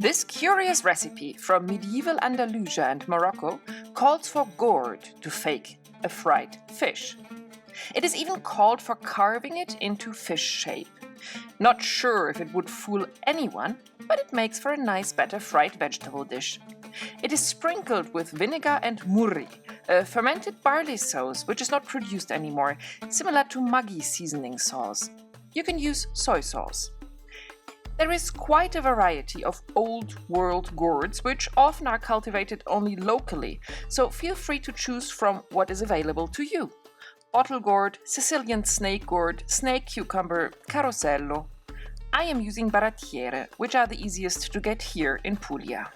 This curious recipe from medieval Andalusia and Morocco calls for gourd to fake a fried fish. It is even called for carving it into fish shape. Not sure if it would fool anyone, but it makes for a nice batter fried vegetable dish. It is sprinkled with vinegar and murri, a fermented barley sauce which is not produced anymore, similar to Maggi seasoning sauce. You can use soy sauce. There is quite a variety of old world gourds, which often are cultivated only locally, so feel free to choose from what is available to you. Bottle gourd, Sicilian snake gourd, snake cucumber, carosello. I am using barattiere, which are the easiest to get here in Puglia.